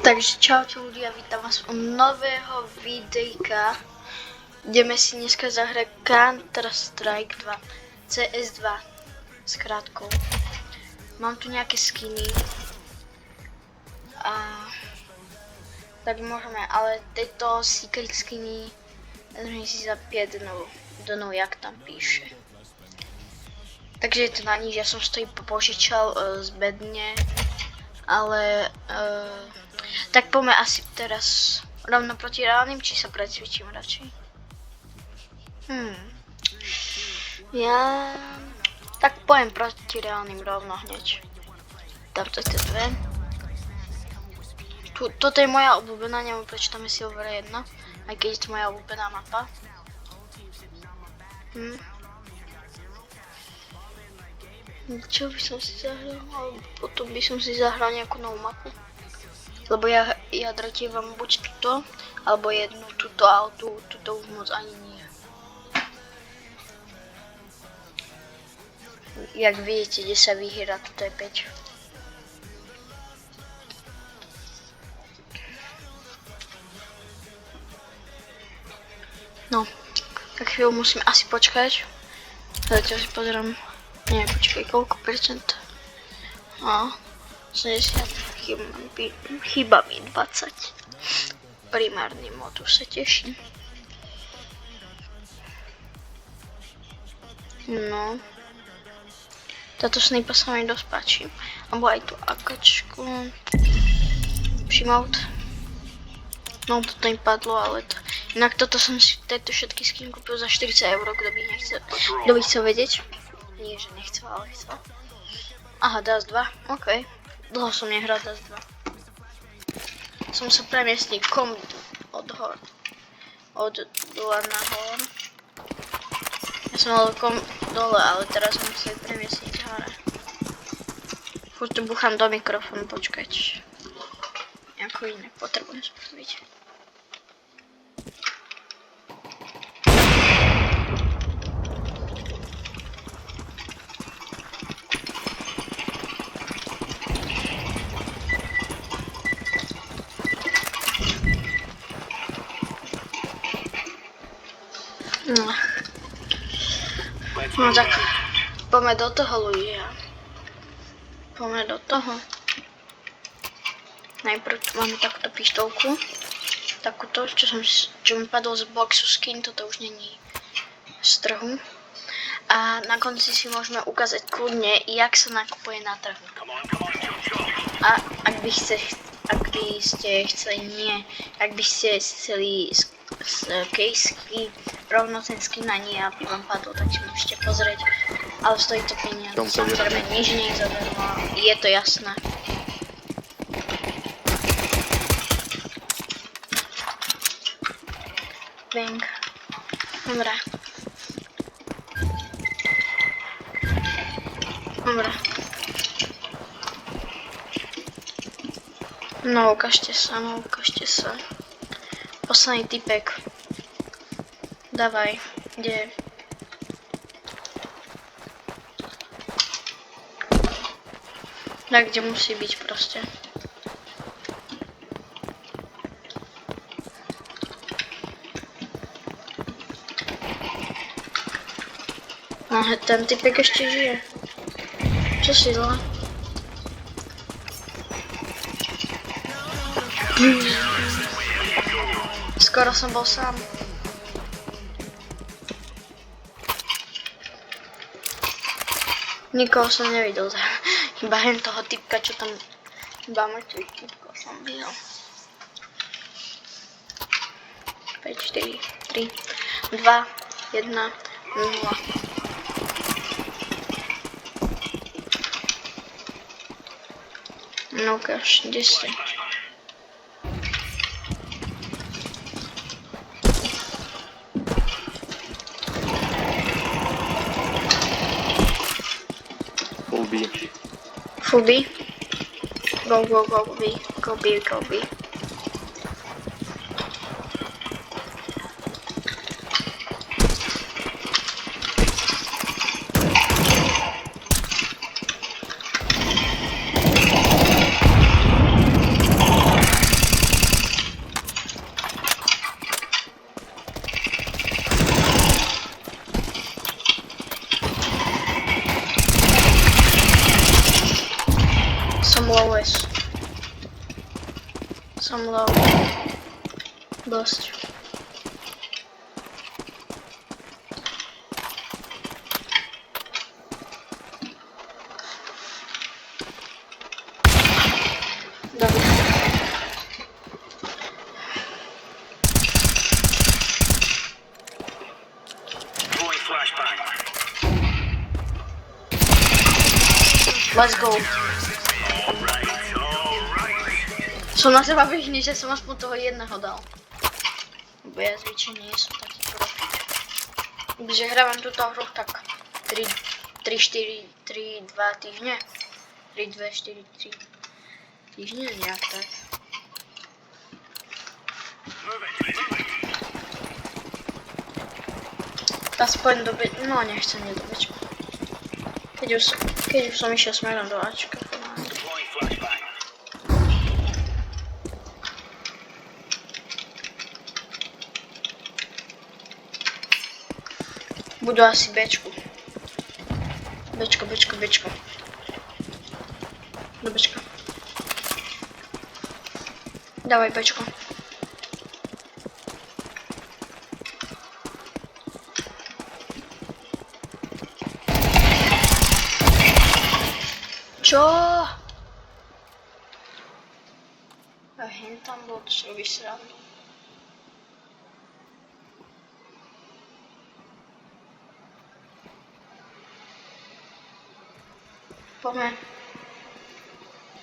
Takže čaute ľudia, vítam vás u nového videjka. Ideme si dneska zahrať Counter-Strike 2, CS2 s krátkou. Mám tu nejaké skiny. Tak môžeme, ale tieto secret skiny môžeme si za 5 donov, jak tam píše. Takže je to na nič, ja som si to požičal z bedne, ale tak poďme asi teraz rovno proti reálnym, či sa precvičím radšej? Ja tak pojem proti reálnym rovno hneď. Dám to tie dve. Toto je moja obľúbená, neviem prečo tam je Silver 1, aj keď je to moja obľúbená mapa. Čo by som si zahral? Potom by som si zahral nejakú novú mapu. Lebo ja dratívam buď túto, alebo jednu túto, ale túto už moc ani nie. Jak vidíte, kde sa vyhýra, toto je 5. No, tak chvíľu musím asi počkať. Zatiaľ si pozerám. Nie, počkaj, koľko percent? 70, chýba mi 20. Primárny mod, už sa teším. No. Táto snipa sa mi dosť páči. Abo aj tú akačku. Přimout. No, toto im padlo, ale to... Inak toto som si tieto všetky skiny kúpil za 40 €, kto by chcel vedieť. Nie, že nechcel, ale chcel. Aha, DAS 2, ok. Dlho som nehral DAS 2. Som sa premiestnil kom od dola nahor. Ja som mal kom dole, ale teraz som musel premiestniť hore. Furt tu búcham do mikrofónu, počkať. Nejako inak potrebujem spraviť. No tak, poďme do toho ľudia. Poďme do toho. Najprv tu máme takúto pištolku. Takúto, čo mi padlo z boxu skin, toto už není z trhu. A na konci si môžeme ukázať kľudne, jak sa nakupuje na trhu. A ak by ste chceli z casey rovno ten skin a nie, aby vám padlo, tak si môžete pozrieť. Ale stojí to peniaze. Samozrejme, nič nie je zadarmo, je to jasné. Bang. Dobre. Dobre. No, ukážte sa. Posledný typek. Dávaj, kde je? Tak, kde musí byť proste. No, ten typek ešte žije. Čo si zle? Skoro som bol sám. Nikoho som nevidel, iba hen toho typka, čo tam, iba mŕtvych typkov som videl. 5, 4, 3, 2, 1, 0. No ukáž, kde ste? Full B. Go B. Go B. Som low S. Som low. Dosť. Dobre. Let's go. Som na seba pyšný, že som aspoň toho jedného dal. Lebo ja zvyčajne nie som taký profík. Když hrávam túto hru tak 3, 4, 3, 2 týždne. 3, 2, 4, 3 týždne, nejak tak. Aspoň do B... No nechcem nie do Bčka. Keď už som išiel smerom do Ačka. Budú asi Bčku. Bčko. Do Bčka. Dávaj Bčko. Čo? A hen tam bol, to si robíš srandu. Poďme.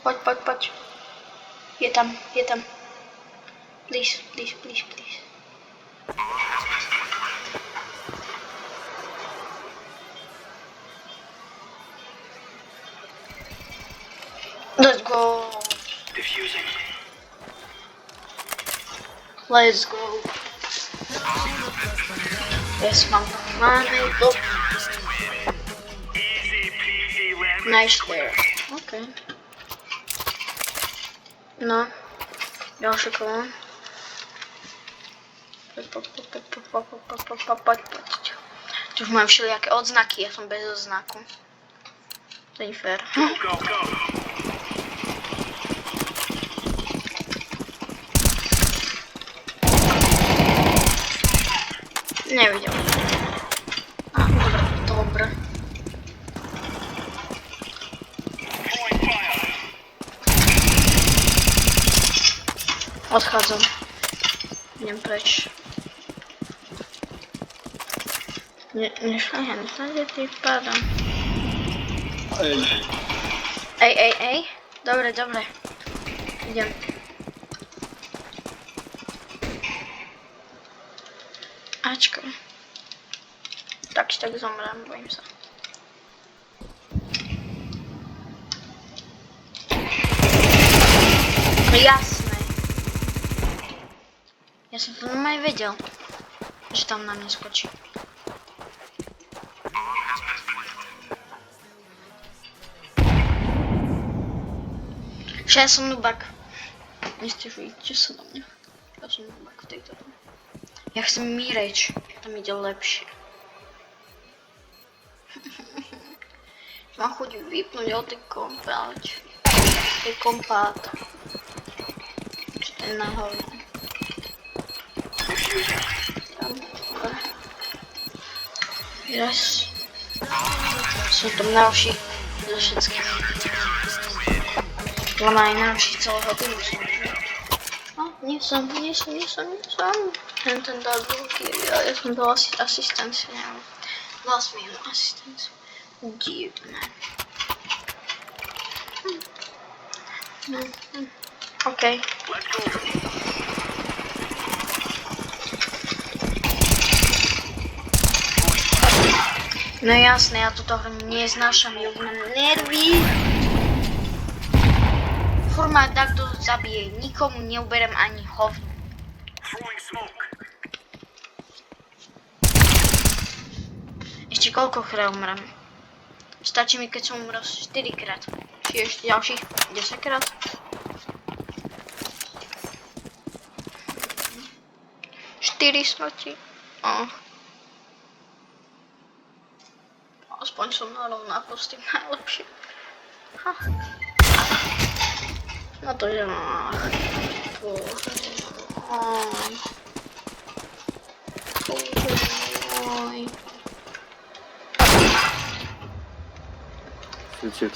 Poď. Je tam. Please. Let's go. Diffusing. Let's go. Yes, mám to. Nice there. Okay. No. Ďalšie kolo. Poď. Tu už mám všelijaké odznaky, ja som bez odznaku. To je fér. Go. Nevidel. Dobre. Odchádzam. Idem preč. Nešľade ty padám. Ej. Dobre. Idem. Ačko. Tak zomrem, bojím sa. Jasné. Ja som to normálne vedel, že tam na mňa skočí. Že ja som nubak. Nestižujte sa na mňa. Ja som nubak v tejto hre. Ja chcem míreč, tam ide lepšie. Mám chuť vypnúť od tej kompáč. Tej kompát. Čo to je na hovno. Yes. Som tam najlepší zo všetkých. Len aj najlepší celého týmu som. No, nie som. Ten dal druhý, ja som dal asistenciu, neviem. Dal som jednu asistenciu. Divné. OK. No jasné, ja túto hru neznášam, ju mám nervy. Furt ma takto zabije, nikomu neuberem ani hovno. Ešte koľko krát umrem? Stačí mi, keď som umrel 4 krát. Či ešte ďalších 10 krát? Štyri smrti. Aspoň som narovnal s tým najlepším. No to ja. Oj. Oj. Uciekł.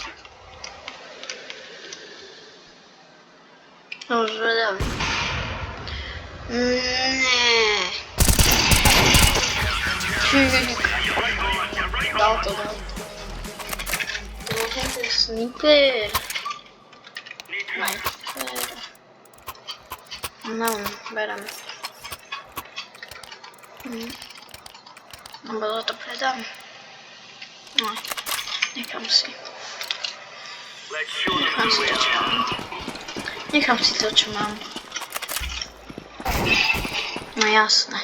Dobrze, dobra. Nie. Dał to. To jest sniper. Sniper. No, berem. No bo to predam. No, nechám si. Nechám si to, čo mám. Nechám si to, čo mám. No jasné.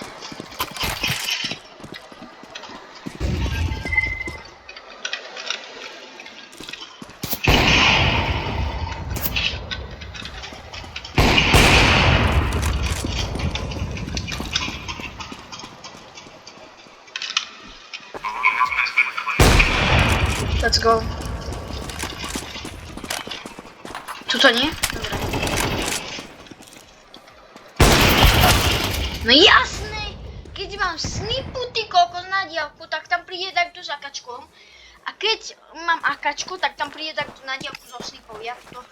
Let's go. Tuto nie? Dobra. No jasné! Keď mám snipu, ty kokos na diaľku, tak tam príde takto s akačkom. A keď mám akačku, tak tam príde takto na diaľku so snipou. Jak to?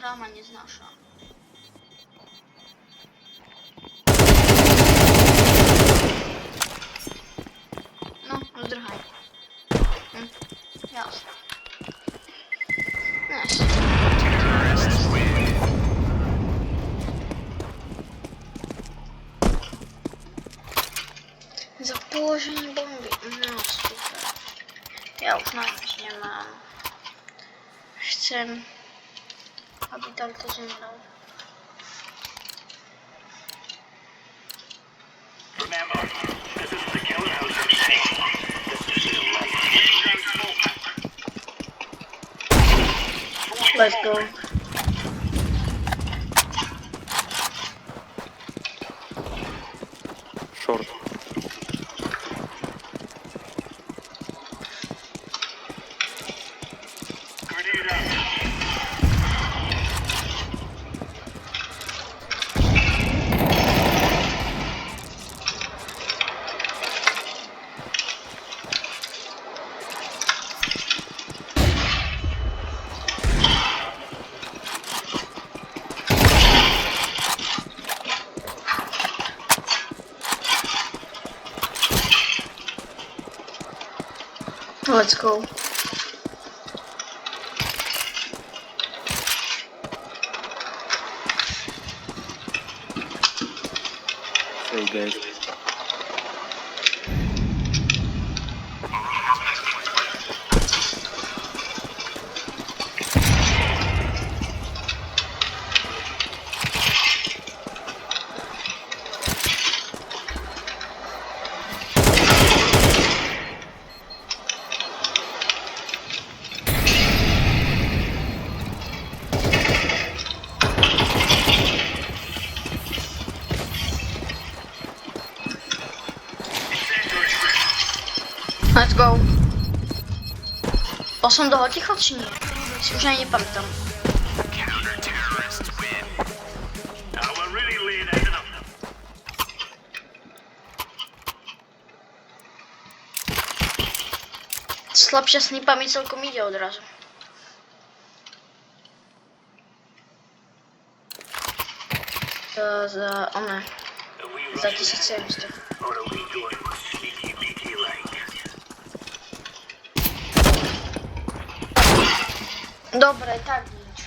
Hra ma neznáša. No, zdrhaj. Jasne. Nice. Za położenie bomby. No super. Ja już na nic nie mam. Chcę, aby Dalto zemrał. Let's go. Short. Let's go. Hey guys. Let's go. Poszłam do Hoticho czy nie? Już nie pamiętam. Słabsza snipa mi celkom idzie od razu. To za one. Za 1700. Dobra, i tak nic.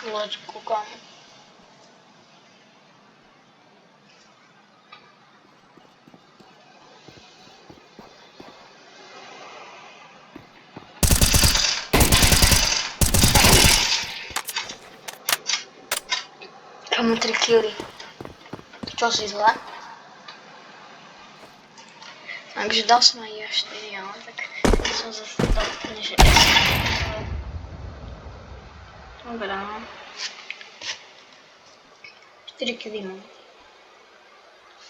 Let's go. Tam 3 killy. Čo si zle? Takže dal som aj ja 4, ale tak som zase dal úplne, že dobre, no. 4 killy mám.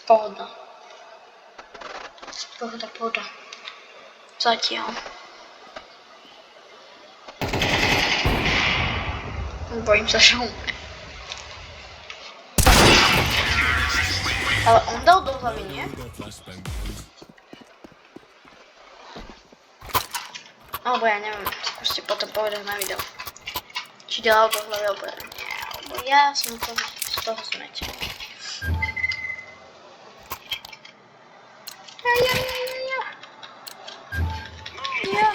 Pohoda. Pohoda. Zatiaľ. Bojím sa, že umre. Ale on dal do hlavy, nie? Alebo ja neviem, skúste potom povedať na video. Či dal do hlavy, alebo nie. Alebo ja som z toho zmetený. Ja.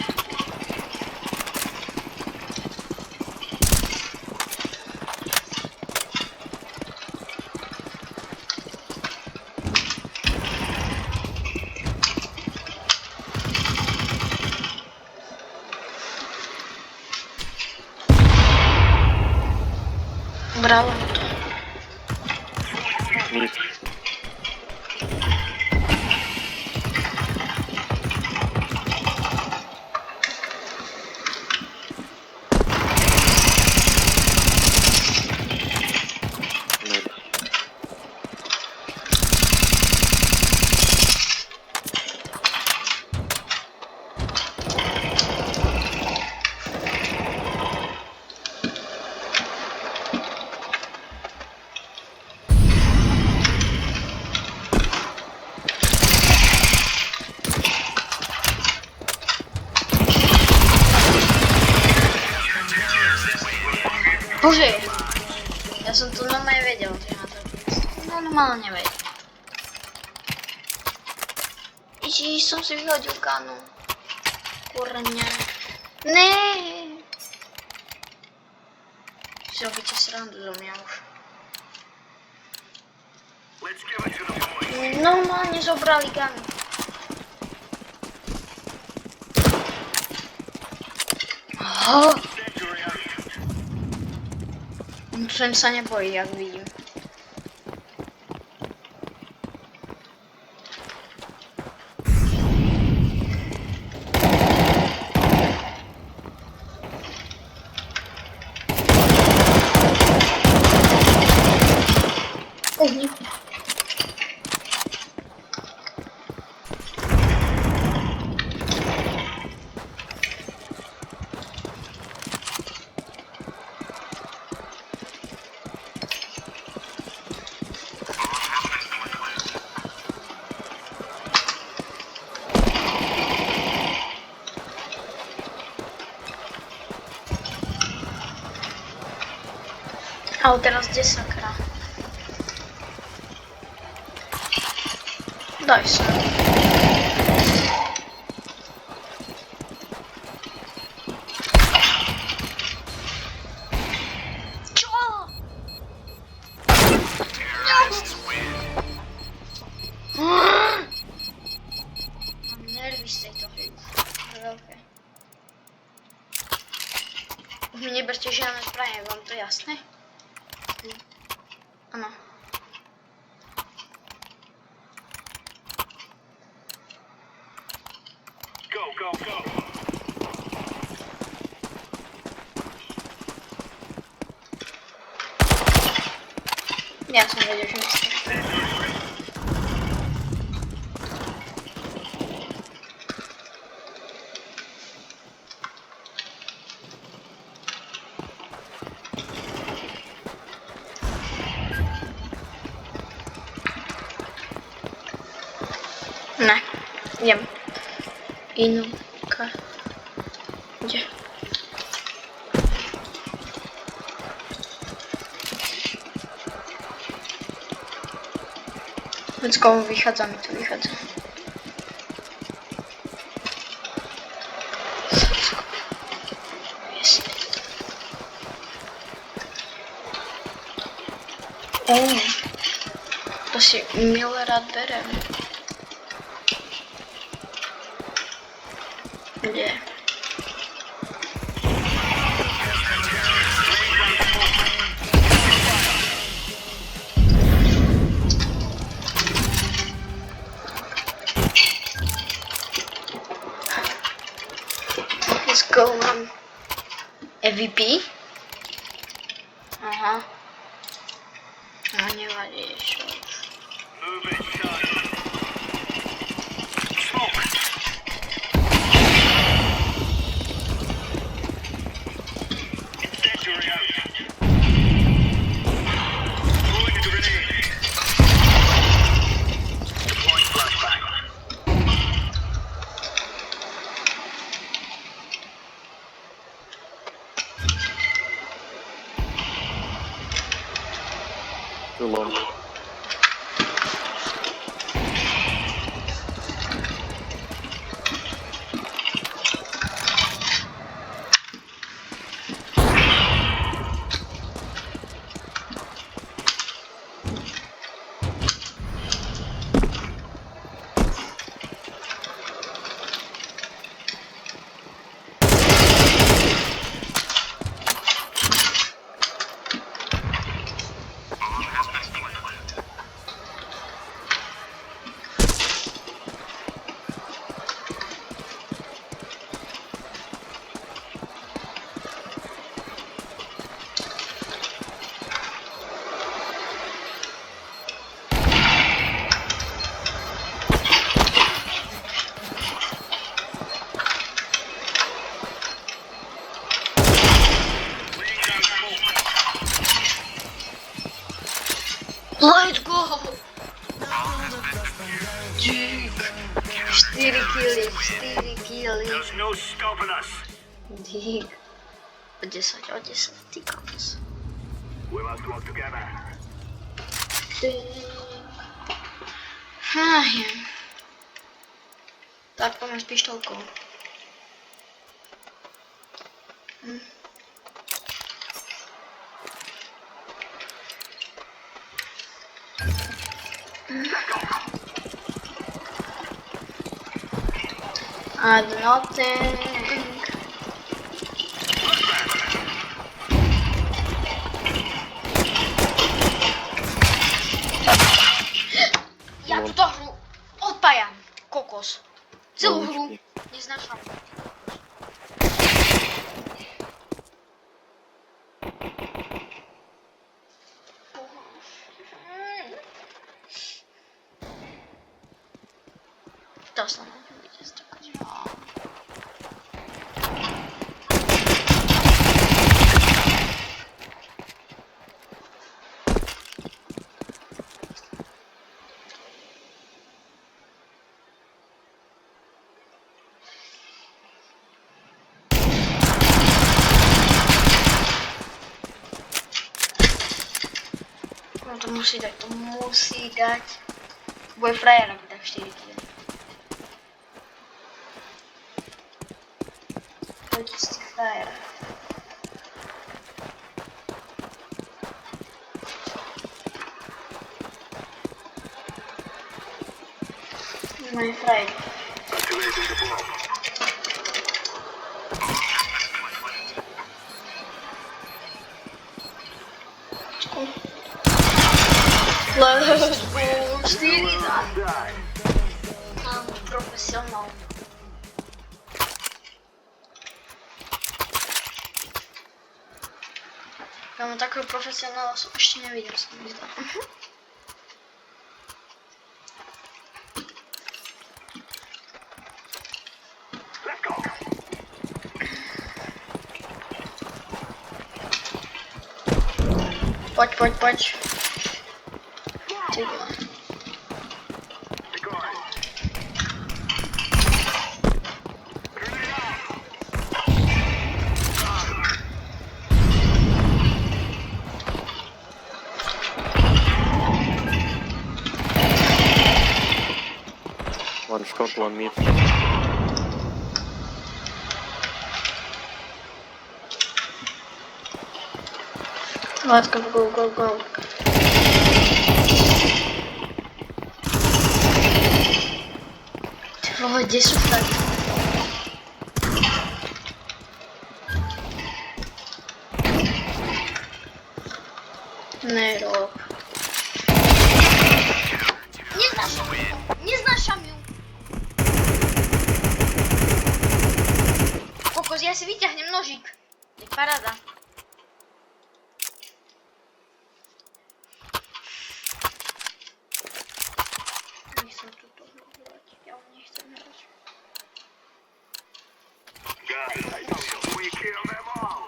Bralo mu to. Mid. Mid. Bože, ja som to normálne vedel, že na to normálne vedel. Ježiš, som si vyhodil kanu. Kurňa. Ne. Si robíte srandu zo mňa už. Normálne zobrali kanu. Oh. Ten sa nebojí, jak vidím. Nie. Ale teraz kde sakra? Daj sa. Čo? Mám nervy z tejto hry. Veľké. Už mi neberte žiadne zbranie, vám to jasné? Áno. Go. Ja som vedel, že nestačí. Ne, idem. Inúka. Kde? Let's go, vychádza mi to, vychádza. Yes. To si milé rád berem. Kde? MVP? Aha. No nevadí, ešte už. Too long. Let's go! Dík. 4 killy, 4 killy. There's no stopping us. Dík. O 10, ty kokos. We must work together. Tak poďme s pištolkou. And nothing. Ja túto hru odpájam, kokos. Celú hru neznášam. To sa nám bude stakať. No to musí dať. Bude frajer, ak dá 4 kg. Poďte z tých frajer. Moje frajer. Activating the bomb. Let's go, 4 dá. Die. Mám profesionál. Ja mám takého profesionála som ešte nevidel, sa mi zdá. Let's go. Poď. Ty vole. Decoy. One shot, one mid. Let's go. Ty vole, kde sú tak? Nerob. Neznášam ju. Kokos, ja si vyťahnem nožík. Parada. Nie chcę tu grać. Ja nie chcę grać. Guys, we kill them all.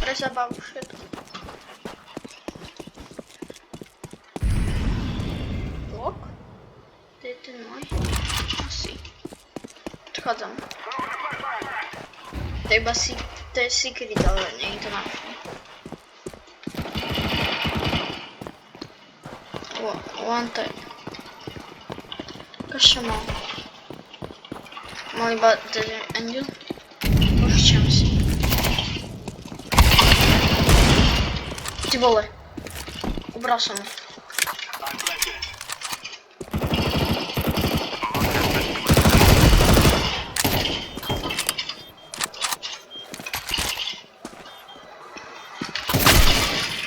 Rezawał szedł. Łok? Ty mój. Si. Przychodzą. To chyba to jest secret, ale nie international. One time. Gosh, mam. Molly about the angel. Może chciałem si. Ті були. Убрасимо.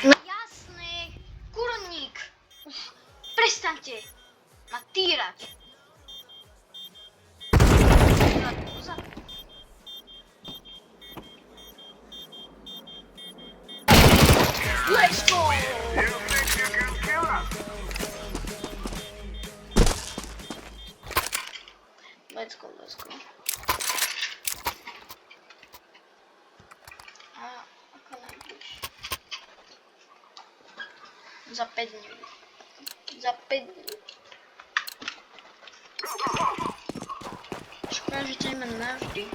No jasny! Kurnik! Przestańcie! Matírać! Let's go! You think you can kill us? Let's go, let's go. A коли будеш? За 5 днів. За 5 днів. Шкода, що це мене жди.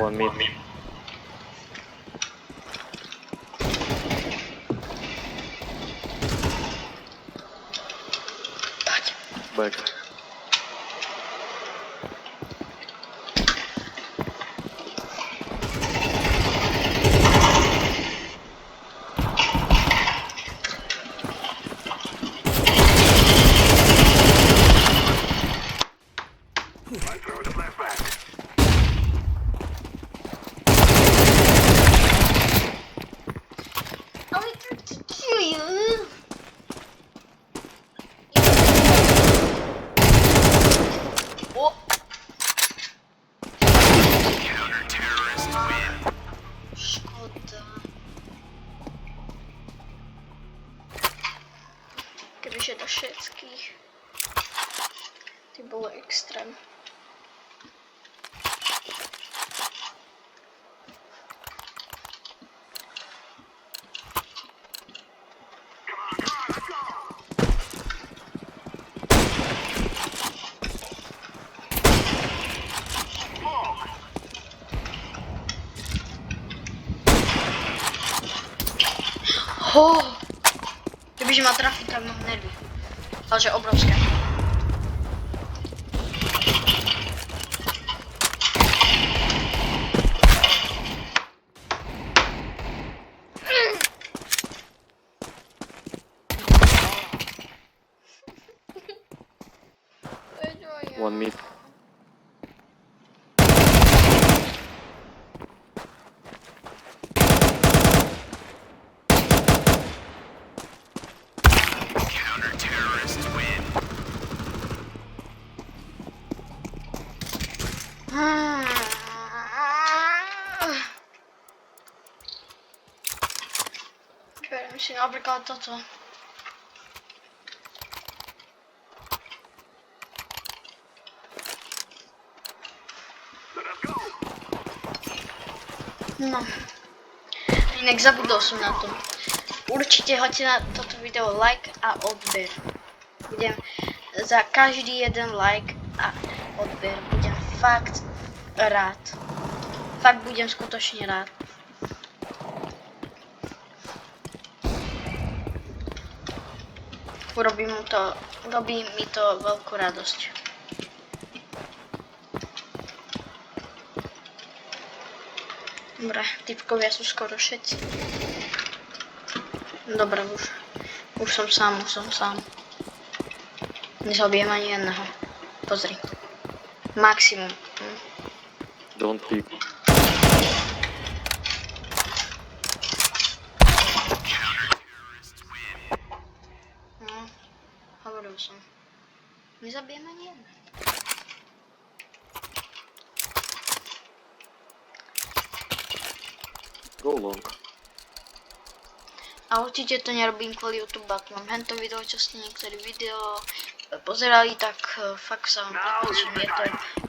One mid. Back. I throw the flashback. Але ти чую. О! Шкода. Gdyby się do wszystkich. To było ekstrem. O! Gdybyś ma trafił, tam machnęli. Twarze obrączkę. One mid. Şöyle bir şey abrikato to. Let us go. No. Jinak zabudol som na to. Určite hoďte na toto video like a odber. Budem za každý jeden like a odber. Budem fakt rád. Fakt budem skutočne rád. Robí mi to veľkú radosť. Dobre, typkovia sú skoro všetci. Dobre, už som sám. Nezabijem ani jedného. Pozri. Maximum. Don't peek. Hovoril som. Nezabijeme ani jeden. Go long. A určite to nerobím kvôli YouTube, ak mám hento video, čo ste niektoré video pozerali, tak fakt sa vám prepáčim, je to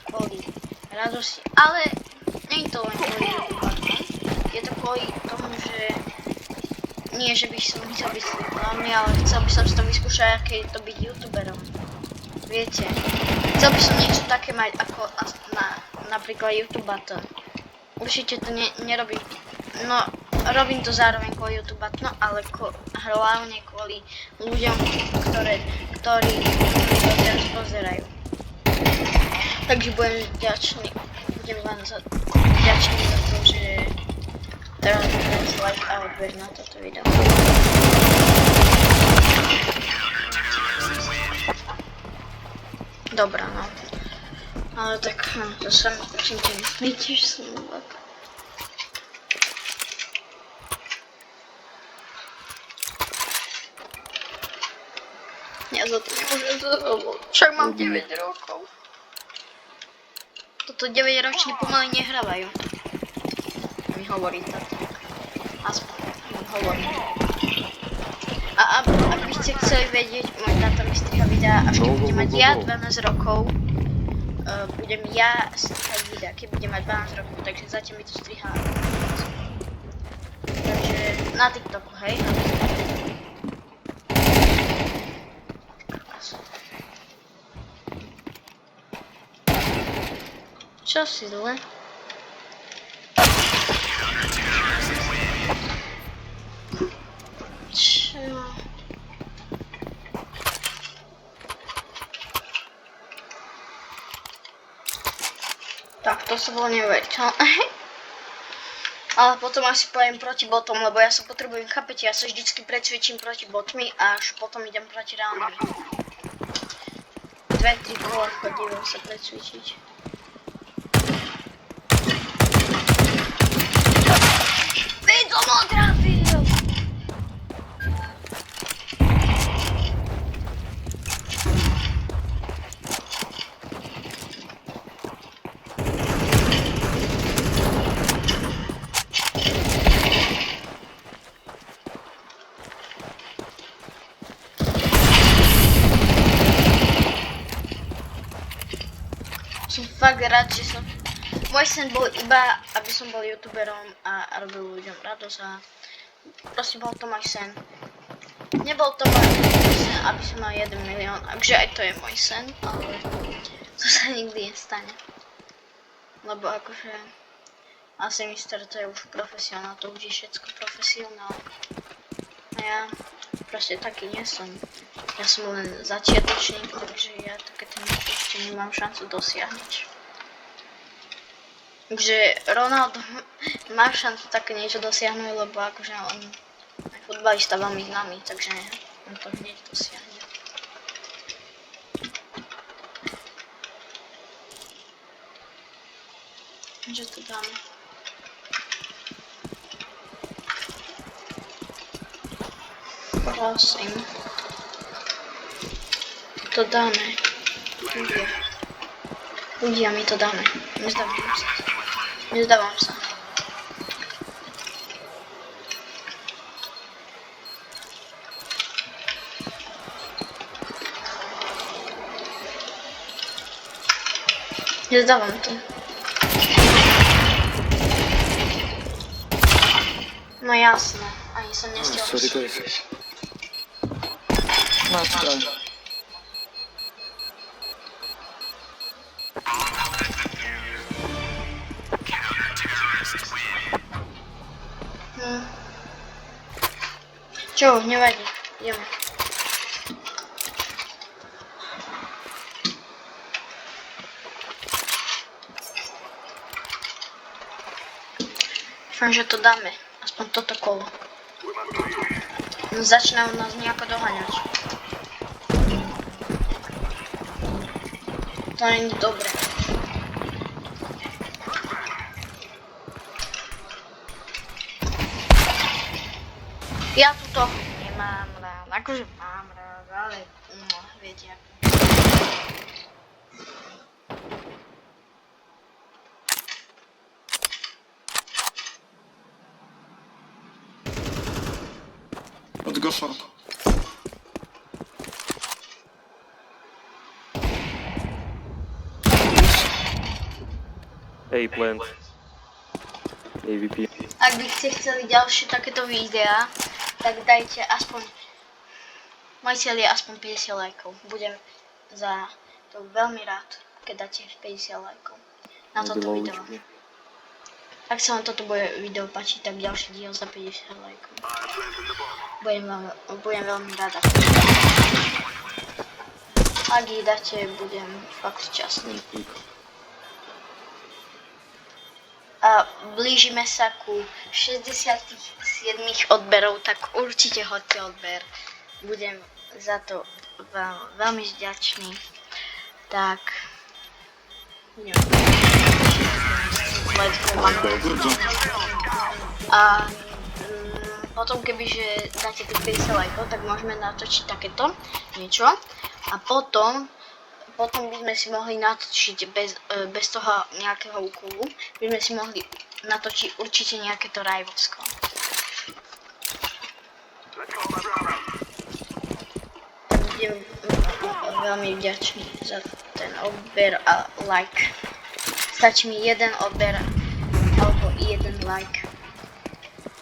kvôli radosti, ale nie je to len kvôli YouTube, je to kvôli tomu, že nie, že by som chcel byť hlavný, ale chcel by som si to vyskúšať, aké je to byť YouTuberom. Viete, chcel by som niečo také mať ako napríklad YouTube to. Určite to nerobím, no robím to zároveň kvôli YouTube, no ale hlavne kvôli ľuďom, ktorí to teraz pozerajú. Takže budem vďačný vám za to, že teraz dať like a odber na toto video. Dobrá, no. Ale tak, to sa mi určite myslíte, že som úvod. Ja za to nemôžem zrobiť, však mám 9 rokov. Toto 9-roční pomaly nehrávajú. Mi hovorí táto. Aspoň mi hovorí. A ak by ste chceli vedieť, môj táto mi striha videa, až keď budem mať ja 12 rokov, budem ja strihať videa, keď budem mať 12 rokov, takže zatiaľ mi to striha. Takže na TikToku, hej? Na TikToku. Čo si zle? Čo? Tak, to sa bolo neuveriteľné. Ale potom asi pojem proti botom, lebo ja sa potrebujem, chápete, ja sa vždycky precvičím proti botmi a až potom idem proti reálnym. 2-3 kola chodím sa precvičiť. Som fakt rád, že som... Môj sen bol iba, aby som bol youtuberom a robil ľuďom radosť a proste bol to môj sen. Nebol to môj sen, aby som mal 1 milión, takže aj to je môj sen, ale to sa nikdy nestane. Lebo akože... Asi mister to je už profesionál, to už je všetko profesionál. A ja proste taký nie som. Ja som len začiatočník, takže ja takéto niečo ešte nemám šancu dosiahnuť. Takže Ronaldo má šancu také niečo dosiahnuť, lebo akože on je futbalista veľmi známy, takže on to hneď dosiahne. Takže to dáme. Prosím. To dáme. Ľudia, my to dáme. Nezdávam sa. Nezdávam sa. Nezdávam to. No jasné. Ani som nestiel. Sorry guys. Čo, nevadí, ideme. Dúfam, že to dáme, aspoň toto kolo. Začínajú nás nejako doháňať. To nie je dobré. Ja tuto nemám rád, akože mám rád, ale no. viete ako. Let's go short. A plant. AVP. Ak by ste chceli ďalšie takéto videá, tak dajte aspoň, môj cieľ je aspoň 50 lajkov. Budem za to veľmi rád, keď dáte 50 lajkov na toto video. Ak sa vám toto video páči, tak ďalší diel za 50 lajkov. Budem veľmi rada. Ak ich dáte, budem fakt šťastný. A blížime sa ku 67 odberov, tak určite hoďte odber. Budem za to veľmi vďačný. Tak... Let's go, man. A potom kebyže dáte tých 50 lajkov, tak môžeme natočiť takéto niečo. A potom by sme si mohli natočiť bez toho nejakého úkolu, by sme si mohli natočiť určite nejaké to rajvovsko. Budem veľmi vďačný za ten odber a like. Stačí mi jeden odber alebo jeden like.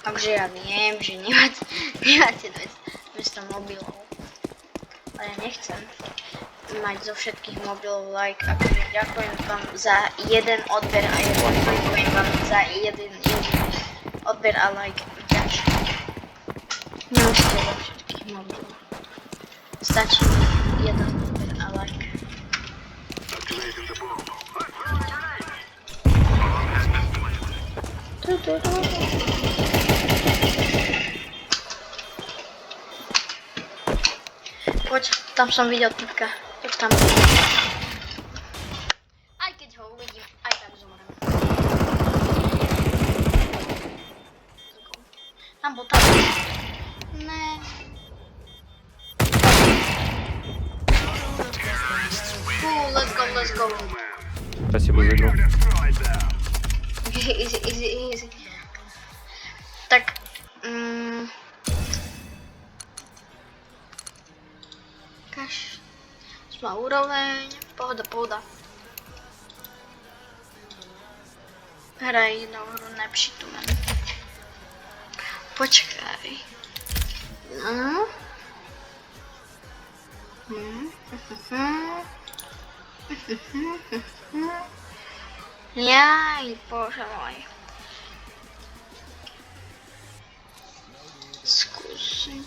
Takže ja viem, že nemáte 200 mobilov. Ale ja nechcem mať zo všetkých mobilov like. Akože ďakujem vám za jeden odber a ďakujem vám za jeden odber a like. Vďačný. Nemusíte zo všetkých mobilov. Stačí jeden odber a like. Poď, tam som videl typka. Poď tam. Aj keď ho uvidím, aj tak zomrem. Tam bol tam. Ne. Let's go. Спасибо за игру. Easy. Tak, kaš, má úroveň, pohoda. Hraj jednou hru nepřitumen. Počkaj. Jaj, bože môj. Skúsim.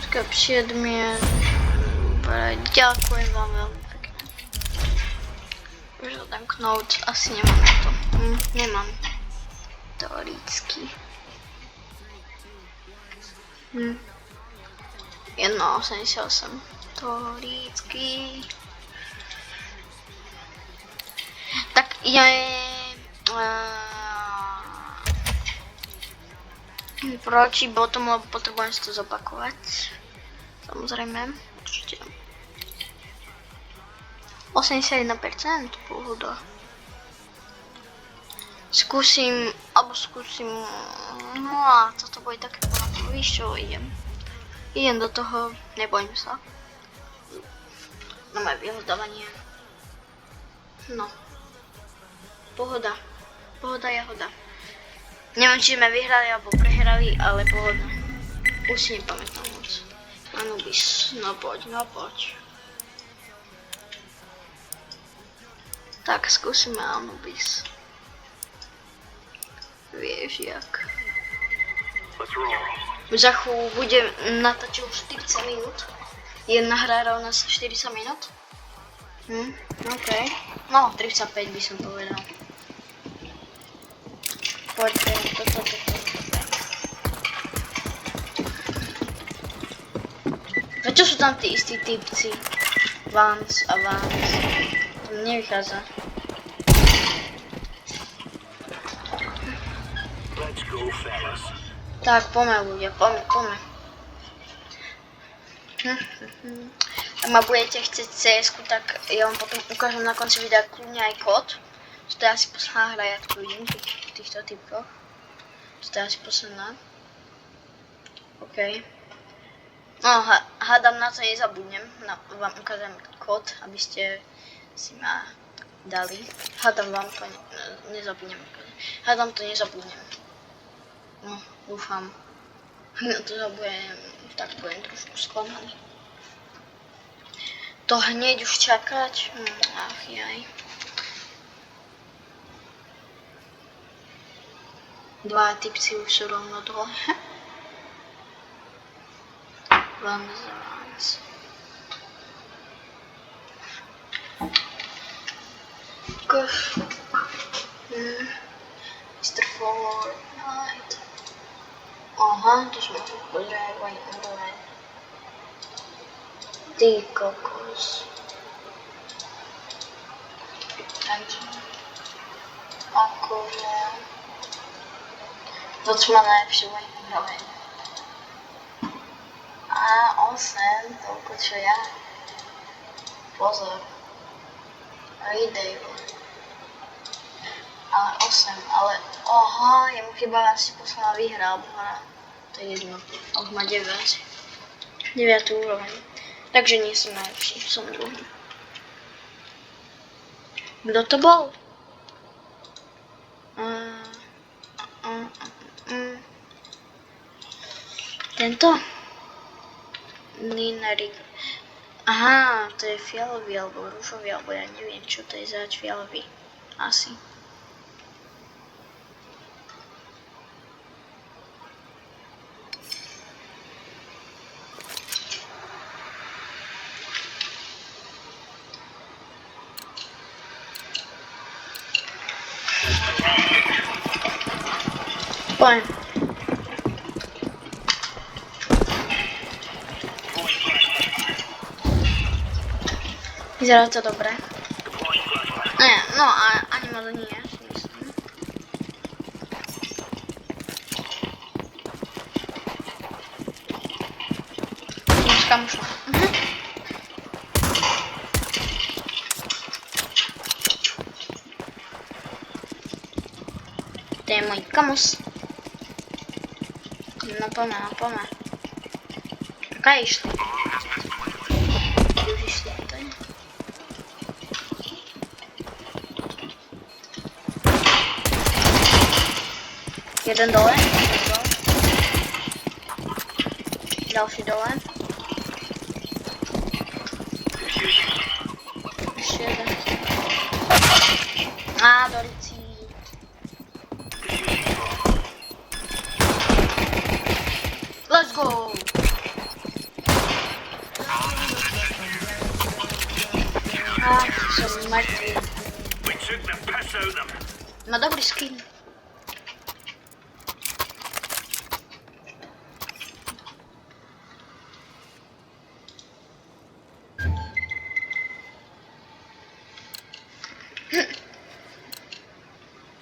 Skáp předmět. Ďakujem vám veľmi pekne. Už ten knout asi nemám na to. Nemám. Teoreticky. 1,88. Teoreticky. Tak proti botom, lebo potrebujem si to zopakovať. Samozrejme, určite. 81%, pohoda. Skúsim, no a toto bude také pohoda, víš čo, idem do toho, nebojím sa. No moje vyhľadávanie. No. Pohoda, jahoda. Neviem, či sme vyhrali alebo prehrali, ale pohoda. Už si nepamätám moc. Anubis, no poď. Tak, skúsime Anubis. Vieš, jak. Za chvíľu budem natáčať už 40 minút. Jedna hra rovná sa 40 minút. OK. No, 35 by som povedal. Poďte, toto. Prečo sú tam tí istí typci? Vance. To mi nevychádza. Tak, poďme ľudia, poďme. Ak ma budete chcieť cs tak ja vám potom ukážem na konci videa kľudne aj kód. To je asi posledná hra, ja tu vidím v týchto typkoch. To je asi posledná. OK. No, hádam na to nezabudnem. Vám ukážem kód, aby ste si ma dali. Hádam vám to nezabudnem. Hádam to nezabudnem. No, dúfam. No to zabudem, tak budem trošku sklamaný. To hneď už čakať? Ach jaj. 2 typci už sú rovno dole. Veľmi zavánc. Gosh. Mr. Fortnite. Aha, to sme tu pozrievajú dole. Ty kokos. Takže. Akože. To čo má najlepšie moje vyhrávanie. A 8, toľko čo ja. Pozor. Readable. Ale 8, ale aha, jemu chýba asi posledná výhra, alebo hra. To je jedno. A už má 9. 9. úroveň. Takže nie som najlepší, som druhý. Kto to bol? Tento? Ninarik. Aha, to je fialový alebo rúžový, alebo ja neviem čo to je zač fialový. Asi. Poďme. Vyzerá to dobre. Nie, no ani moc nie, si myslím. Dneska mušla. To je môj kamus. No poďme. Aká išli? Už išli tutaj. Jeden dole. Ďalší dole. Ešte jeden. Á, do licí. Let's go! Som mŕtvý. Má dobrý skin.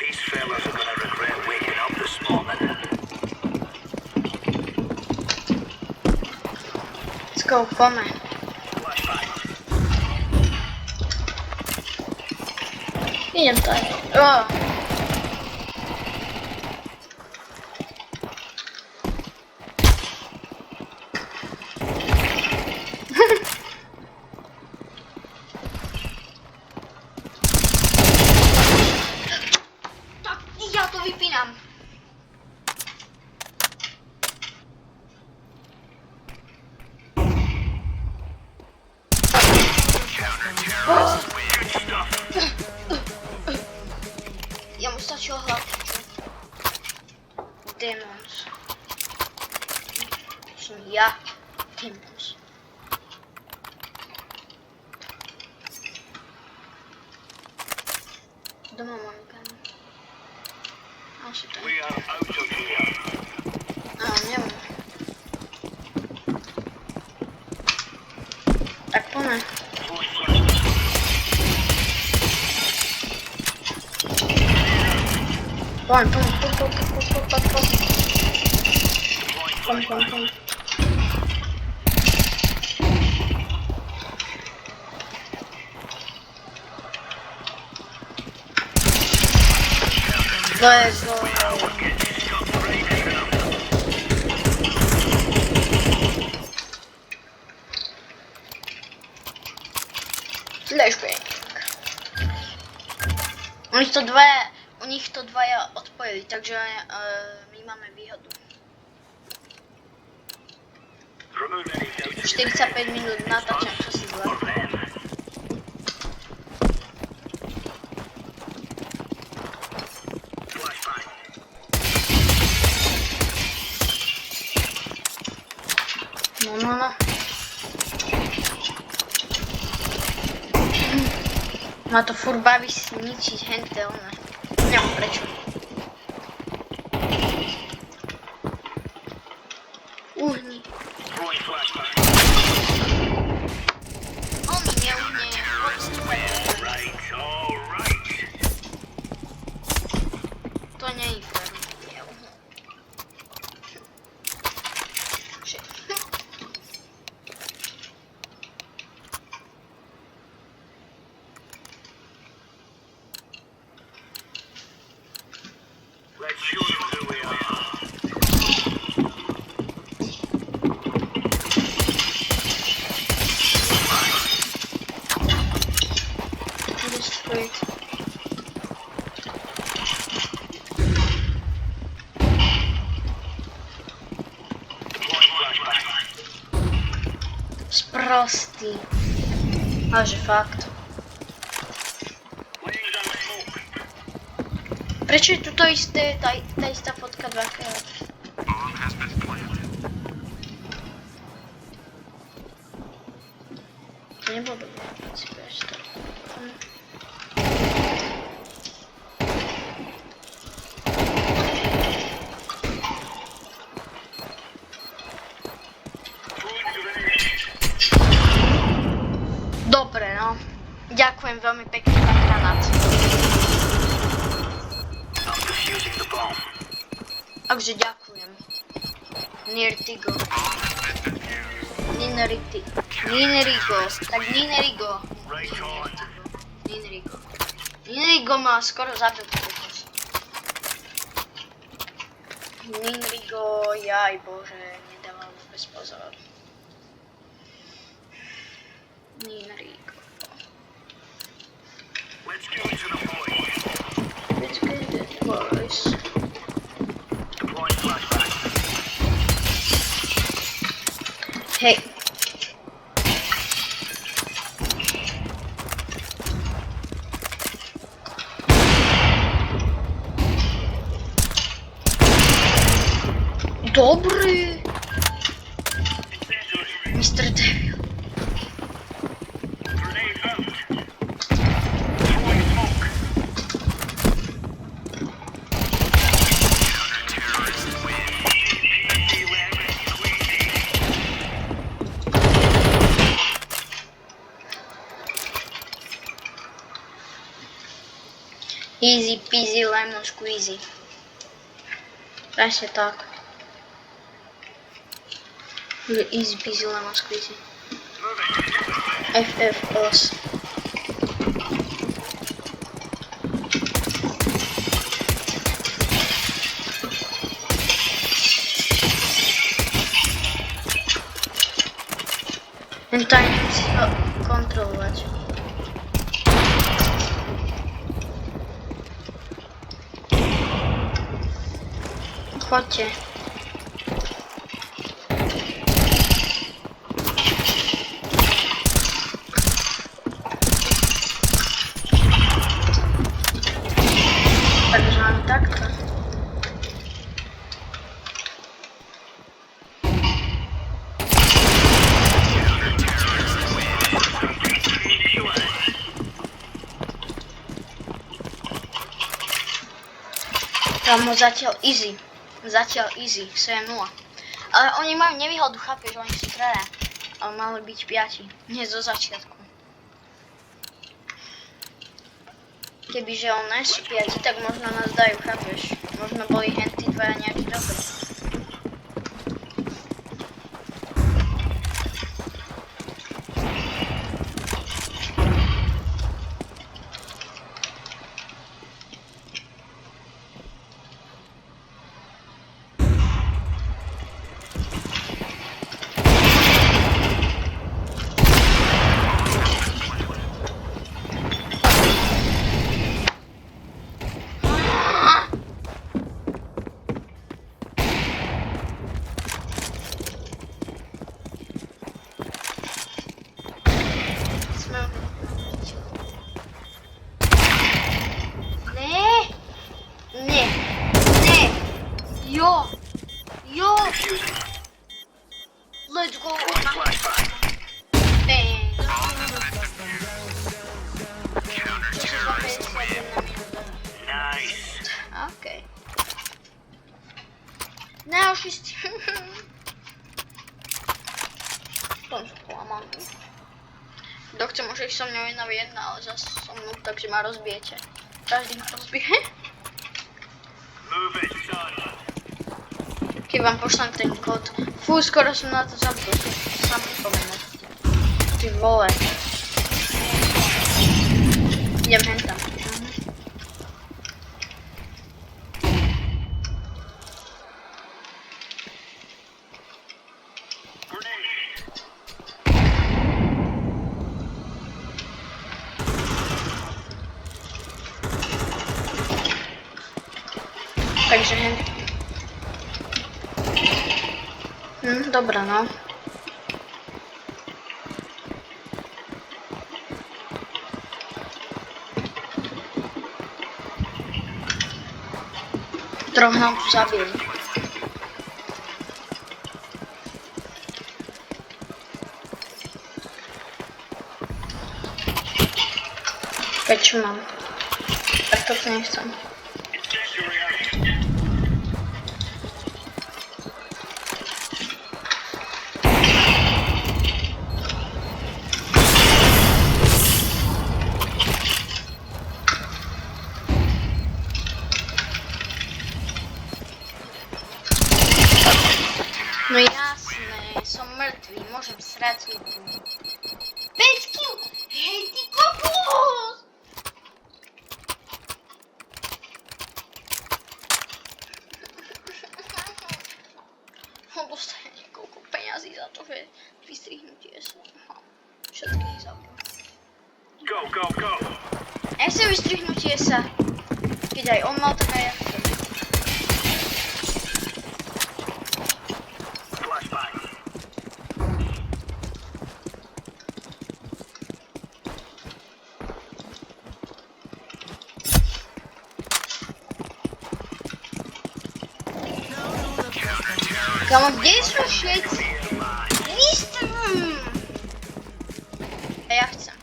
These fellas are gonna regret waking up this morning. Let's go, poďme. Idem tady. Tak, ja to vypínam. Ja mu stačilo hlavne, čo? Demons. Som ja. Demons. Doma mám gun. Asi to. We are out of here. Neviem. Tak poďme. Poďme. Poďme. jest do... Flashbang. U nich to dvaja odpojili, takže my máme výhodu. 45 minút natáčam, čo si zle. No. Ma to furt baví ničiť hentel, ne. Neviem prečo. Uhni. On mi neuhne. To nie je fér. Neuhne. Let's show them who we are. Destroyed. Sprostý. Ale že fakt. Prečo je tu to isté, tá istá fotka dvakrát? To nebolo dobré, si budeš to. Dobre, no. Ďakujem veľmi pekne za granát. Defusing the bomb. Takže ďakujem. Nirtigo. Ninerigo. Tak Ninerigo. Right on. Ninerigo. Ninerigo ma skoro zabil kokos. Ninerigo, jaj bože, nedával vôbec pozor. Ninerigo. Let's give it to the boys. Let's get it, boys. Deploying flashback. Hej. Dobry. Mr. Devil. Grenade out. Throwing smoke. Easy peasy lemon squeezy. Presne tak. Easy peasy lemon squeezy. FFOS. Ten time musí ho kontrolovať. Chodźcie. Także mam tak to. Tam zatiaľ easy. Zatiaľ easy, 7-0. Ale oni majú nevýhodu, chápeš, oni sú traja. Ale mali byť 5. Nie zo začiatku. Kebyže on nie sú 5, tak možno nás dajú, chápeš. Možno boli henty dvaja nejaký dobrý. Kto chce, môže ísť so mnou 1v1, ale zase so mnou, takže ma rozbijete. Každý ma rozbije. Move it, son. Keď vám pošlem ten kód. Fú, skoro som na to zabudol, to sám pripomenúť. Ty vole. Idem hentam. Takže hen. Dobra, no. Trochę nam tu zabił. Czekajcie, mam. Tak to nie chcę. No jasne, są martwi, możemy srać jednym. 5 kill! Hej, ty kokos! On dostaje niekoľko peňazí za to, že vystrihnutie sa. Všetkých zabil. Go, go, go. Nechcem vystrihnutie sa. Keď aj on mal, tak aj ja chcem. Flashbang. Kamo, kde sú všetci? Vy ste... A ja chcem.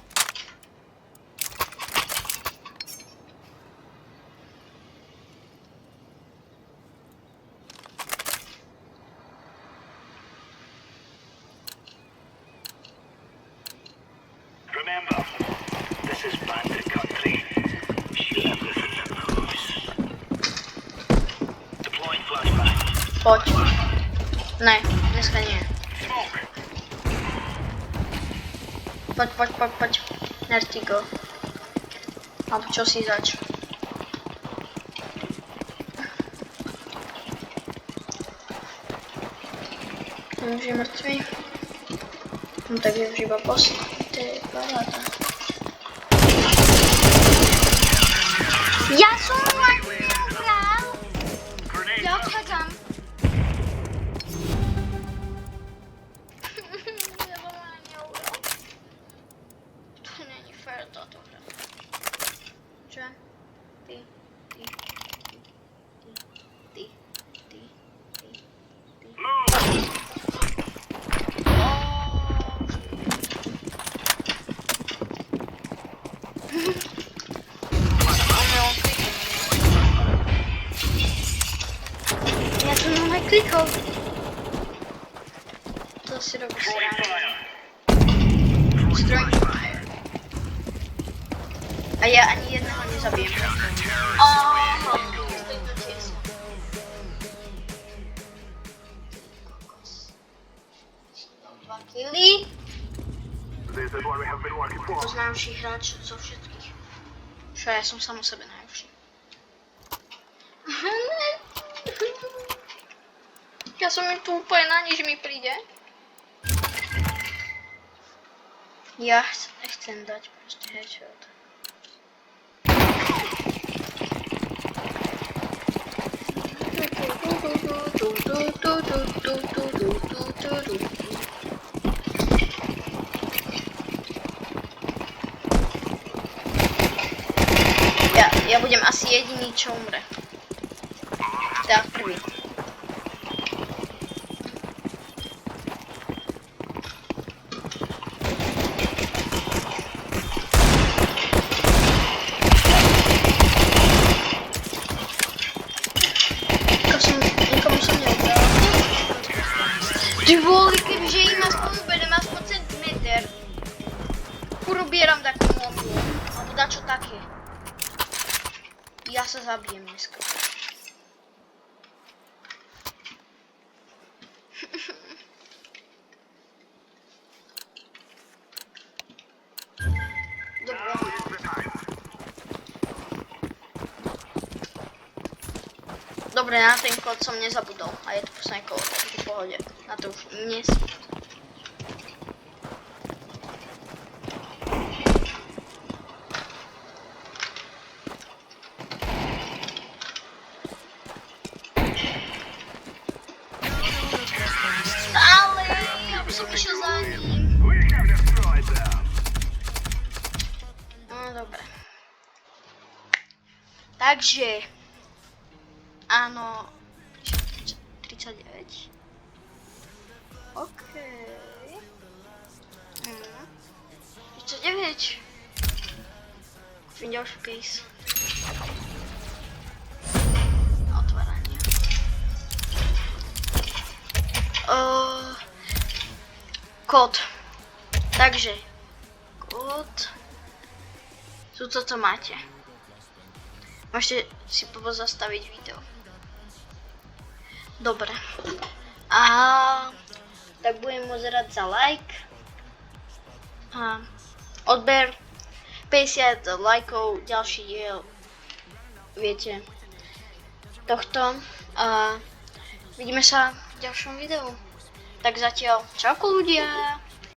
Remember, this is bandit country. Shoot everything that moves. Deploying flashbang. Poď. Ne, dneska nie. Smoke. Poď. Nertigo. Alebo čo si zač. Už je mŕtvý. No tak je už iba posledný. Ty paráda. Ja som len neubral. Grenade. Ja odchádzam. Ja som len neubral. To není fair táto hra. Čo? Ty. Move. Ja som ho neklikol. To si robíš Throwing srandu. fire. Throwing fire. A ja ani jedného nezabijem. Aha. Dva killy. This is what we have been working for. To z najlepších hráčov zo všetkých. Čo ja som sám o sebe najlepší. Ja som mi tu úplne na nič mi príde. Ja chcem dať proste headshot. Ja budem asi jediný, čo umre. Teda prvý. Nikomu som neubral. Ty vole, kebyže im aspoň uberem aspoň centimeter. urobieram takú modu. Alebo dačo také. Ja sa zabijem dneska. Dobre. Dobre, na ten kód som nezabudol. A je to posledný kód, takže v pohode. Na to už nesmiem. Stále, ja by som išiel za ním. We have destroyed them. No, dobre. Takže, áno, 39. OK. 39. Kúpim ďalší case. Otváranie. Kód. Takže, kód. Tuto to máte. Môžete si pozastaviť video. Dobre. A tak budem pozerať za like. A odber 50 lajkov, ďalší diel. Viete tohto. A vidíme sa v ďalšom videu. Tak zatiaľ čauko ľudia.